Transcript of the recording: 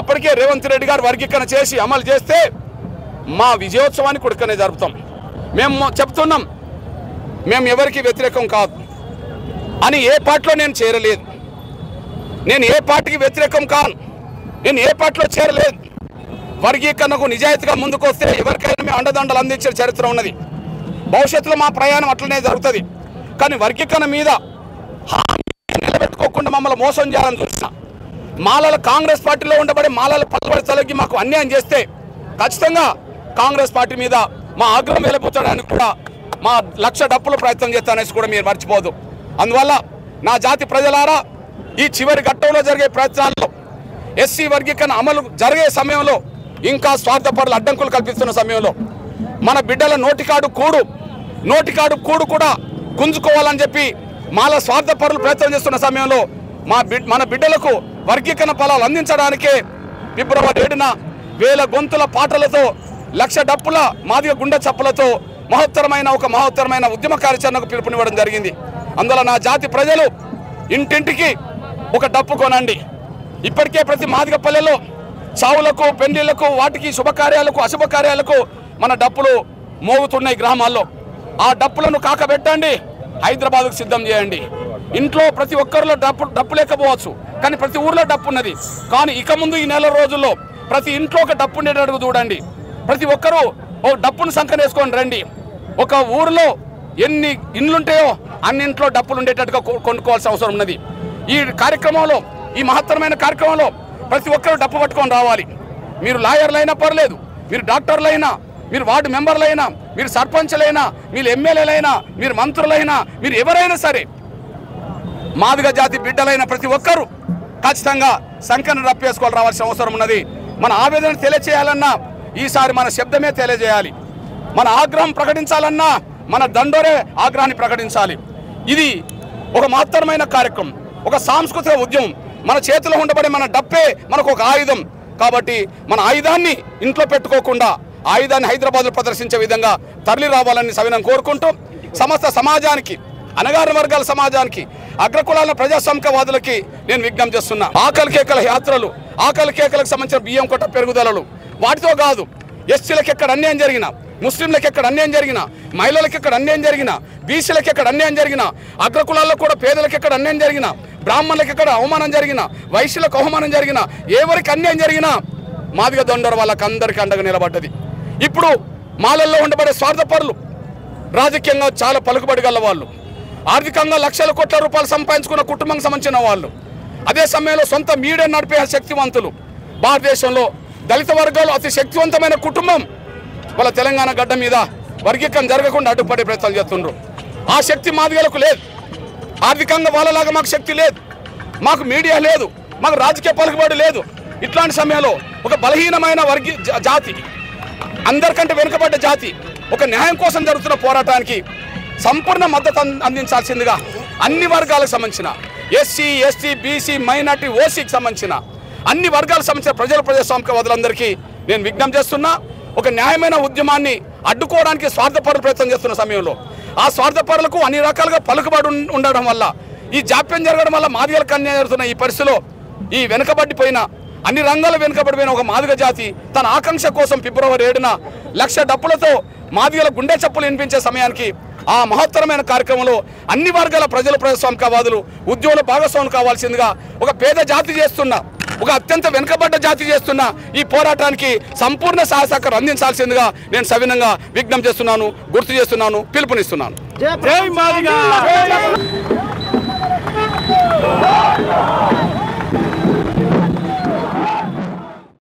అప్పటికే రేవంత్ రెడ్డి గారు వర్గీకరణ చేసి అమలు చేస్తే మా విజయోత్సవాన్ని కొడుకనే జరుపుతాం. మేము చెప్తున్నాం, మేము ఎవరికి వ్యతిరేకం కాదు అని. ఏ పార్టీలో నేను చేరలేదు, నేను ఏ పార్టీకి వ్యతిరేకం కాను, నేను ఏ పార్టీలో చేరలేదు. వర్గీకరణకు నిజాయితీగా ముందుకు వస్తే ఎవరికైనా మేము అండదండలు అందించే చరిత్ర ఉన్నది. భవిష్యత్తులో మా ప్రయాణం అట్లనే జరుగుతుంది. కానీ వర్గీకరణ మీద నిలబెట్టుకోకుండా మమ్మల్ని మోసం చేయాలని చూసిన మాలల కాంగ్రెస్ పార్టీలో ఉండబడే మాలల పల్లబడి తొలగి మాకు అన్యాయం చేస్తే ఖచ్చితంగా కాంగ్రెస్ పార్టీ మీద మా ఆగ్రహం వెళ్ళిపోతాడని కూడా మా 1,00,000 డప్పులు ప్రయత్నం చేస్తానేసి కూడా మీరు మర్చిపోదు. అందువల్ల నా జాతి ప్రజలారా, ఈ చివరి ఘట్టంలో జరిగే ప్రయత్నాల్లో ఎస్సీ వర్గీకరణ అమలు జరిగే సమయంలో, ఇంకా స్వార్థపరులు అడ్డంకులు కల్పిస్తున్న సమయంలో, మన బిడ్డల నోటికాడు కూడు కూడా గుంజుకోవాలని చెప్పి మాల స్వార్థపరులు ప్రయత్నం చేస్తున్న సమయంలో మన బిడ్డలకు వర్గీకరణ ఫలాలు అందించడానికే ఫిబ్రవరి 7న 1000 గొంతుల పాటలతో 1,00,000 డప్పుల మాదిగ గుండె చప్పులతో మహోత్తరమైన ఉద్యమ కార్యాచరణకు పిలుపునివ్వడం జరిగింది. అందులో నా జాతి ప్రజలు ఇంటింటికి ఒక డప్పు కొనండి. ఇప్పటికే ప్రతి మాదిగ పల్లెల్లో చావులకు, పెళ్లిళ్లకు, వాటికి శుభకార్యాలకు, అశుభకార్యాలకు మన డప్పులు మోగుతున్నాయి గ్రామాల్లో. ఆ డప్పులను కాకబెట్టండి, హైదరాబాద్కు సిద్ధం చేయండి. ఇంట్లో ప్రతి ఒక్కరిలో డప్పు లేకపోవచ్చు, కానీ ప్రతి ఊర్లో డప్పు ఉన్నది. కానీ ఇక ముందు ఈ నెల రోజుల్లో ప్రతి ఇంట్లో ఒక డప్పు ఉండేటట్టు చూడండి. ప్రతి ఒక్కరూ ఓ డప్పును సంకనేసుకొని రండి. ఒక ఊరిలో ఎన్ని ఇండ్లుంటాయో అన్ని ఇంట్లో డప్పులు ఉండేటట్టుగా కొనుక్కోవాల్సిన అవసరం ఉన్నది. ఈ కార్యక్రమంలో, ఈ మహత్తరమైన కార్యక్రమంలో ప్రతి ఒక్కరూ డప్పు పట్టుకొని రావాలి. మీరు లాయర్లైనా పర్లేదు, మీరు డాక్టర్లైనా, మీరు వార్డు మెంబర్లైనా, మీరు సర్పంచ్లైనా, మీరు ఎమ్మెల్యేలైనా, మీరు మంత్రులైనా, మీరు ఎవరైనా సరే, మాదిగ జాతి బిడ్డలైన ప్రతి ఒక్కరూ ఖచ్చితంగా సంఖ్యను రప్పేసుకొని రావాల్సిన అవసరం ఉన్నది. మన ఆవేదన తెలియజేయాలన్నా ఈసారి మన శబ్దమే తెలియజేయాలి. మన ఆగ్రహం ప్రకటించాలన్నా మన దండోరే ఆగ్రహాన్ని ప్రకటించాలి. ఇది ఒక మహత్తరమైన కార్యక్రమం, ఒక సాంస్కృతిక ఉద్యమం. మన చేతిలో ఉండబడే మన డప్పే మనకు ఒక ఆయుధం. కాబట్టి మన ఆయుధాన్ని ఇంట్లో పెట్టుకోకుండా ఆయుధాన్ని హైదరాబాద్లో ప్రదర్శించే విధంగా తరలి రావాలని సవినం కోరుకుంటూ, సమస్త సమాజానికి, అణగారిన వర్గాల సమాజానికి, అగ్రకులాల ప్రజాస్వామికవాదులకి నేను విజ్ఞప్తి చేస్తున్నా. ఆకలి కేకల యాత్రలు, ఆకలి కేకలకు సంబంధించిన బియ్యం కొట్ట పెరుగుదలలు, వాటితో కాదు, ఎస్సీలకు ఎక్కడ అన్యాయం జరిగినా, ముస్లింలకు ఎక్కడ అన్యాయం జరిగినా, మహిళలకు ఎక్కడ అన్యాయం జరిగినా, బీసీలకు ఎక్కడ అన్యాయం జరిగినా, అగ్రకులాల్లో కూడా పేదలకు ఎక్కడ అన్యాయం జరిగినా, బ్రాహ్మణులకు ఎక్కడ అవమానం జరిగినా, వైశ్యులకు అవమానం జరిగినా, ఎవరికి అన్యాయం జరిగినా మాదిగ దొండరు వాళ్ళకి అందరికీ అండగా నిలబడ్డది. ఇప్పుడు మాలల్లో ఉండబడే స్వార్థపరులు రాజకీయంగా చాలా పలుకుబడి గల వాళ్ళు, ఆర్థికంగా లక్షల కోట్ల రూపాయలు సంపాదించుకున్న కుటుంబానికి సంబంధించిన వాళ్ళు, అదే సమయంలో సొంత మీడియా నడిపే శక్తివంతులు, భారతదేశంలో దళిత వర్గాలు అతి శక్తివంతమైన కుటుంబం వాళ్ళ తెలంగాణ గడ్డ మీద వర్గీకరణ జరగకుండా అడ్డుపడే ప్రయత్నాలు చేస్తున్నారు. ఆ శక్తి మాదిగలకు లేదు. ఆర్థికంగా వాళ్ళలాగా మాకు శక్తి లేదు, మాకు మీడియా లేదు, మాకు రాజకీయ పలుకుబడి లేదు. ఇట్లాంటి సమయంలో ఒక బలహీనమైన జాతి, అందరికంటే వెనుకబడ్డ జాతి, ఒక న్యాయం కోసం జరుగుతున్న పోరాటానికి సంపూర్ణ మద్దతు అందించాల్సిందిగా అన్ని వర్గాలకు సంబంధించిన ఎస్సీ, ఎస్టీ, బీసీ, మైనార్టీ, ఓసీకి సంబంధించిన అన్ని వర్గాలకు సంబంధించిన ప్రజాస్వామికవాదులందరికీ నేను విజ్ఞప్తి చేస్తున్నా. ఒక న్యాయమైన ఉద్యమాన్ని అడ్డుకోవడానికి స్వార్థపరులు ప్రయత్నం చేస్తున్న సమయంలో ఆ స్వార్థపరులకు అన్ని రకాలుగా పలుకుబడి ఉండడం వల్ల, ఈ జాప్యం జరగడం వల్ల మాదిగలకు అన్యాయం జరుగుతున్న ఈ పరిస్థితిలో ఈ వెనుకబడిపోయిన, అన్ని రంగాల వెనుకబడిపోయిన ఒక మాదిగ జాతి తన ఆకాంక్ష కోసం ఫిబ్రవరి 7న 1,00,000 డప్పులతో మాదిగల గుండె చప్పులు వినిపించే సమయానికి ఆ మహత్తరమైన కార్యక్రమంలో అన్ని వర్గాల ప్రజాస్వామికవాదులు ఉద్యోగుల భాగస్వాములు కావాల్సిందిగా, ఒక పేద జాతి చేస్తున్న, ఒక అత్యంత వెనుకబడ్డ జాతి చేస్తున్న ఈ పోరాటానికి సంపూర్ణ సహాయ సహకారం అందించాల్సిందిగా నేను సవినంగా విజ్ఞప్తి చేస్తున్నాను, గుర్తు చేస్తున్నాను, పిలుపునిస్తున్నాను. జై మాదిగ.